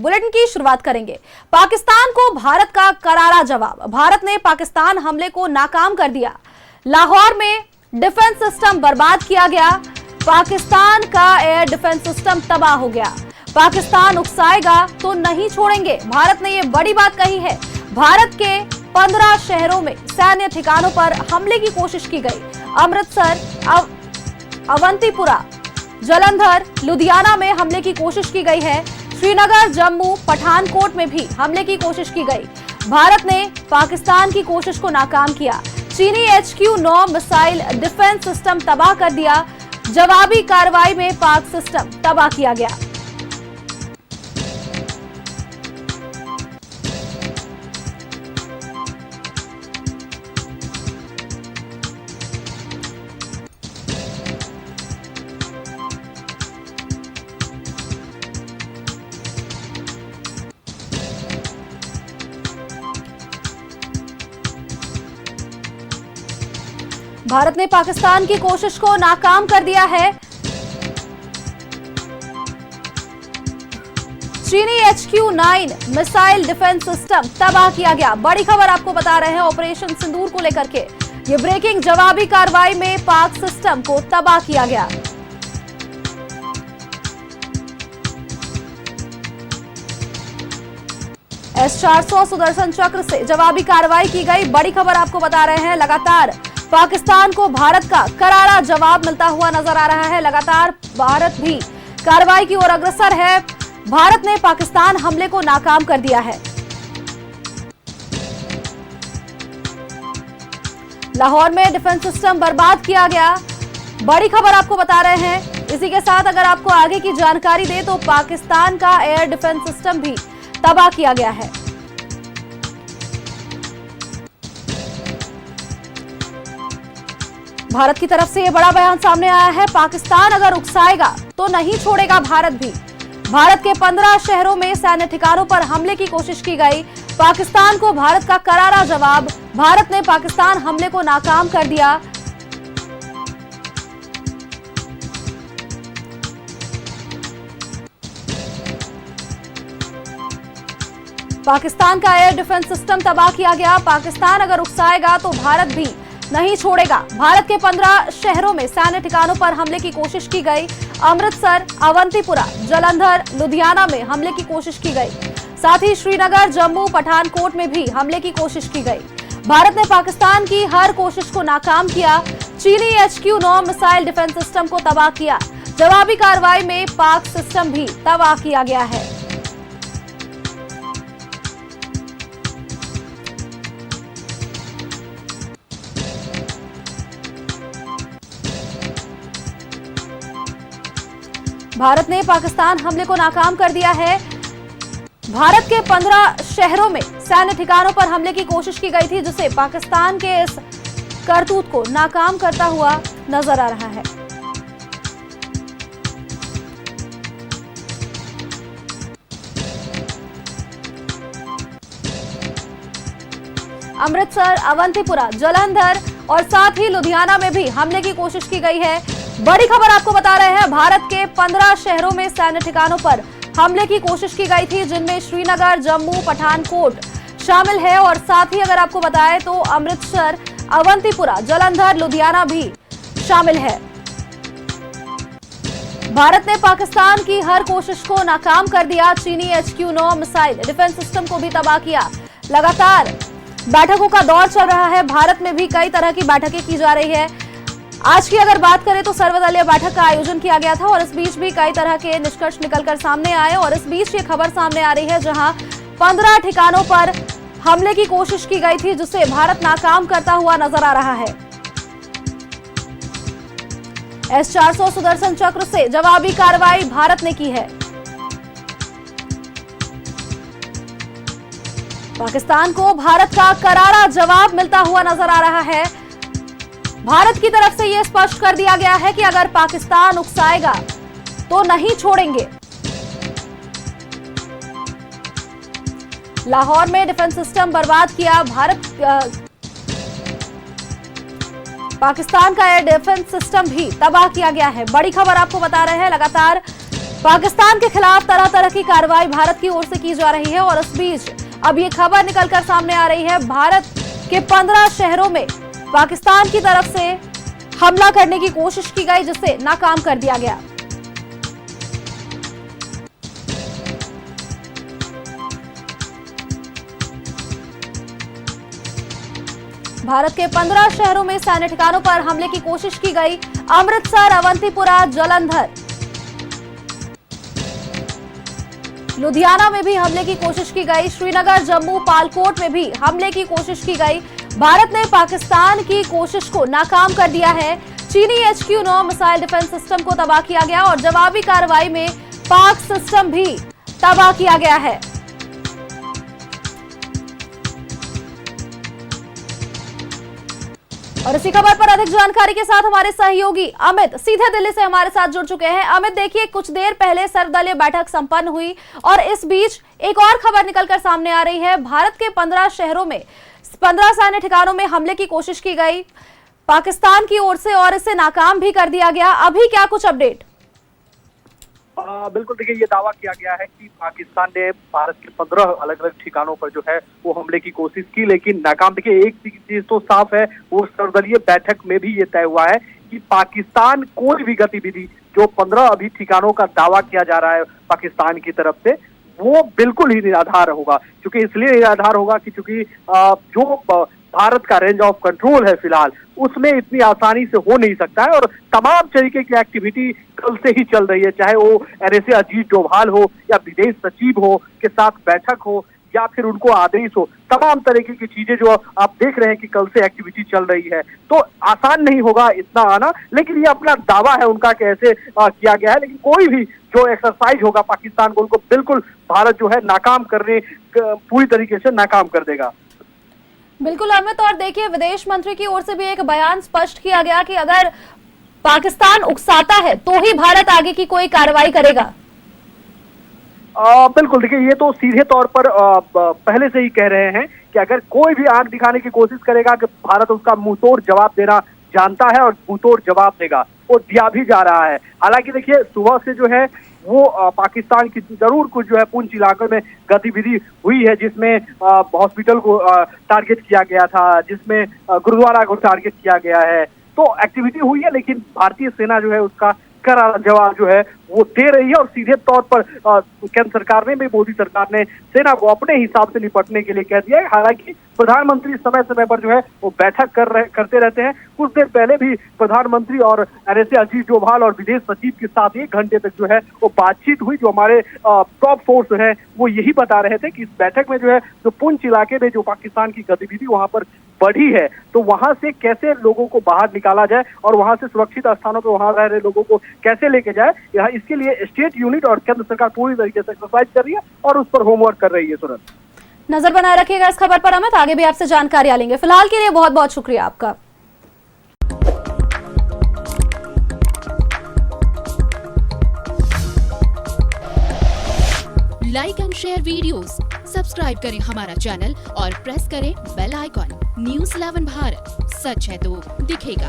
Bulletin की शुरुआत करेंगे। पाकिस्तान को भारत का करारा जवाब। भारत ने पाकिस्तान हमले को नाकाम कर दिया। लाहौर में डिफेंस सिस्टम बर्बाद किया गया। पाकिस्तान का एयर डिफेंस सिस्टम तबाह हो गया। पाकिस्तान उकसाएगा तो नहीं छोड़ेंगे। भारत ने ये बड़ी बात कही है। भारत के 15 शहरों में सैन्य ठिकानों पर हमले की कोशिश की गई। अमृतसर, अवंतीपुरा, जालंधर, लुधियाना में हमले की कोशिश की गई है। श्रीनगर, जम्मू, पठानकोट में भी हमले की कोशिश की गई। भारत ने पाकिस्तान की कोशिश को नाकाम किया। चीनी HQ-9 मिसाइल डिफेंस सिस्टम तबाह कर दिया। जवाबी कार्रवाई में पाक सिस्टम तबाह किया गया। भारत ने पाकिस्तान की कोशिश को नाकाम कर दिया है। चीनी HQ-9 मिसाइल डिफेंस सिस्टम तबाह किया गया। बड़ी खबर आपको बता रहे हैं ऑपरेशन सिंदूर को लेकर के। ये ब्रेकिंग जवाबी कार्रवाई में पाक सिस्टम को तबाह किया गया। S-400 सुदर्शन चक्र से जवाबी कार्रवाई की गई। बड़ी खबर आपको बता रहे हैं। लगातार पाकिस्तान को भारत का करारा जवाब मिलता हुआ नजर आ रहा है। लगातार भारत भी कार्रवाई की ओर अग्रसर है। भारत ने पाकिस्तान हमले को नाकाम कर दिया है। लाहौर में डिफेंस सिस्टम बर्बाद किया गया। बड़ी खबर आपको बता रहे हैं। इसी के साथ अगर आपको आगे की जानकारी दे तो पाकिस्तान का एयर डिफेंस सिस्टम भी तबाह किया गया है। भारत की तरफ से यह बड़ा बयान सामने आया है। पाकिस्तान अगर उकसाएगा तो नहीं छोड़ेगा भारत भी। भारत के 15 शहरों में सैन्य ठिकानों पर हमले की कोशिश की गई। पाकिस्तान को भारत का करारा जवाब। भारत ने पाकिस्तान हमले को नाकाम कर दिया। पाकिस्तान का एयर डिफेंस सिस्टम तबाह किया गया। पाकिस्तान अगर उकसाएगा तो भारत भी नहीं छोड़ेगा। भारत के 15 शहरों में सैन्य ठिकानों पर हमले की कोशिश की गई। अमृतसर, अवंतीपुरा, जालंधर, लुधियाना में हमले की कोशिश की गई। साथ ही श्रीनगर, जम्मू, पठानकोट में भी हमले की कोशिश की गई। भारत ने पाकिस्तान की हर कोशिश को नाकाम किया। चीनी HQ-9 मिसाइल डिफेंस सिस्टम को तबाह किया। जवाबी कार्रवाई में पाक सिस्टम भी तबाह किया गया है। भारत ने पाकिस्तान हमले को नाकाम कर दिया है। भारत के 15 शहरों में सैन्य ठिकानों पर हमले की कोशिश की गई थी, जिसे पाकिस्तान के इस करतूत को नाकाम करता हुआ नजर आ रहा है। अमृतसर, अवंतीपुरा, जालंधर और साथ ही लुधियाना में भी हमले की कोशिश की गई है। बड़ी खबर आपको बता रहे हैं। भारत के 15 शहरों में सैन्य ठिकानों पर हमले की कोशिश की गई थी, जिनमें श्रीनगर, जम्मू, पठानकोट शामिल है और साथ ही अगर आपको बताएं तो अमृतसर, अवंतीपुरा, जालंधर, लुधियाना भी शामिल है। भारत ने पाकिस्तान की हर कोशिश को नाकाम कर दिया। चीनी HQ-9 मिसाइल डिफेंस सिस्टम को भी तबाह किया। लगातार बैठकों का दौर चल रहा है। भारत में भी कई तरह की बैठकें की जा रही है। आज की अगर बात करें तो सर्वदलीय बैठक का आयोजन किया गया था और इस बीच भी कई तरह के निष्कर्ष निकलकर सामने आए और इस बीच ये खबर सामने आ रही है, जहां 15 ठिकानों पर हमले की कोशिश की गई थी, जिसे भारत नाकाम करता हुआ नजर आ रहा है। S-400 सुदर्शन चक्र से जवाबी कार्रवाई भारत ने की है। पाकिस्तान को भारत का करारा जवाब मिलता हुआ नजर आ रहा है। भारत की तरफ से यह स्पष्ट कर दिया गया है कि अगर पाकिस्तान उकसाएगा तो नहीं छोड़ेंगे। लाहौर में डिफेंस सिस्टम बर्बाद किया। पाकिस्तान का एयर डिफेंस सिस्टम भी तबाह किया गया है। बड़ी खबर आपको बता रहे हैं। लगातार पाकिस्तान के खिलाफ तरह तरह की कार्रवाई भारत की ओर से की जा रही है और इस बीच अब ये खबर निकलकर सामने आ रही है, भारत के 15 शहरों में पाकिस्तान की तरफ से हमला करने की कोशिश की गई, जिसे नाकाम कर दिया गया। भारत के 15 शहरों में सैन्य ठिकानों पर हमले की कोशिश की गई। अमृतसर, अवंतीपुरा, जालंधर, लुधियाना में भी हमले की कोशिश की गई। श्रीनगर, जम्मू, पालकोट में भी हमले की कोशिश की गई। भारत ने पाकिस्तान की कोशिश को नाकाम कर दिया है। चीनी HQ-9 मिसाइल डिफेंस सिस्टम को तबाह किया गया और जवाबी कार्रवाई में पाक सिस्टम भी तबाह किया गया है। और इसी खबर पर अधिक जानकारी के साथ हमारे सहयोगी अमित सीधे दिल्ली से हमारे साथ जुड़ चुके हैं। अमित, देखिए, कुछ देर पहले सर्वदलीय बैठक संपन्न हुई और इस बीच एक और खबर निकलकर सामने आ रही है। भारत के 15 शहरों में 15 सैन्य ठिकानों में हमले की कोशिश की गई पाकिस्तान की ओर से और इसे नाकाम भी कर दिया गया। अभी क्या कुछ अपडेट? बिल्कुल, देखिए, ये दावा किया गया है कि पाकिस्तान ने भारत के 15 अलग अलग ठिकानों पर जो है वो हमले की कोशिश की, लेकिन नाकाम। देखिए, एक चीज तो साफ है, वो सर्वदलीय बैठक में भी ये तय हुआ है कि पाकिस्तान कोई भी गतिविधि जो 15 अभी ठिकानों का दावा किया जा रहा है पाकिस्तान की तरफ से, वो बिल्कुल ही निराधार होगा। क्योंकि इसलिए निराधार होगा कि चूंकि जो भारत का रेंज ऑफ कंट्रोल है फिलहाल, उसमें इतनी आसानी से हो नहीं सकता है और तमाम तरीके की एक्टिविटी कल से ही चल रही है, चाहे वो NSA अजीत डोभाल हो या विदेश सचिव हो के साथ बैठक हो या फिर उनको आदेश हो। तमाम तरीके की चीजें जो आप देख रहे हैं कि कल से एक्टिविटी चल रही है, तो आसान नहीं होगा इतना आना, लेकिन ये अपना दावा है उनका कैसे किया गया है। लेकिन कोई भी जो एक्सरसाइज होगा पाकिस्तान को, उनको बिल्कुल भारत जो है नाकाम करने पूरी तरीके से नाकाम कर देगा। बिल्कुल अमित, और देखिए, विदेश मंत्री की ओर से भी एक बयान स्पष्ट किया गया कि अगर पाकिस्तान उकसाता है तो ही भारत आगे की कोई कार्रवाई करेगा। बिल्कुल, देखिए, ये तो सीधे तौर पर पहले से ही कह रहे हैं कि अगर कोई भी आंख दिखाने की कोशिश करेगा कि भारत उसका मुंहतोड़ जवाब देना जानता है और मुंहतोड़ जवाब देगा, वो दिया भी जा रहा है। हालांकि देखिए, सुबह से जो है वो पाकिस्तान की जरूर कुछ जो है पुंछ इलाके में गतिविधि हुई है, जिसमें हॉस्पिटल को टारगेट किया गया था, जिसमें गुरुद्वारा को टारगेट किया गया है। तो एक्टिविटी हुई है, लेकिन भारतीय सेना जो है उसका करारा जवाब जो है वो दे रही है और सीधे तौर पर केंद्र सरकार ने भी, मोदी सरकार ने सेना को अपने हिसाब से निपटने के लिए कह दिया है। हालांकि प्रधानमंत्री समय समय पर जो है वो बैठक करते रहते हैं। कुछ देर पहले भी प्रधानमंत्री और NSA अजीत डोभाल और विदेश सचिव के साथ 1 घंटे तक जो है वो बातचीत हुई। जो हमारे टॉप सोर्स हैं वो यही बता रहे थे कि इस बैठक में जो है जो पुंछ इलाके में जो पाकिस्तान की गतिविधि वहां पर बढ़ी है, तो वहां से कैसे लोगों को बाहर निकाला जाए और वहां से सुरक्षित स्थानों पर वहां रह रहे लोगों को कैसे लेके जाए, यहाँ इसके लिए स्टेट यूनिट और केंद्र सरकार पूरी तरीके से एक्सरसाइज कर रही है और उस पर होमवर्क कर रही है। सूरज, नजर बनाए रखिएगा इस खबर पर अमित, आगे भी आपसे जानकारी लेंगे। फिलहाल के लिए बहुत बहुत शुक्रिया आपका। Like and share videos, subscribe करें हमारा चैनल और प्रेस करें बेल आइकॉन। News 11 भारत, सच है तो दिखेगा।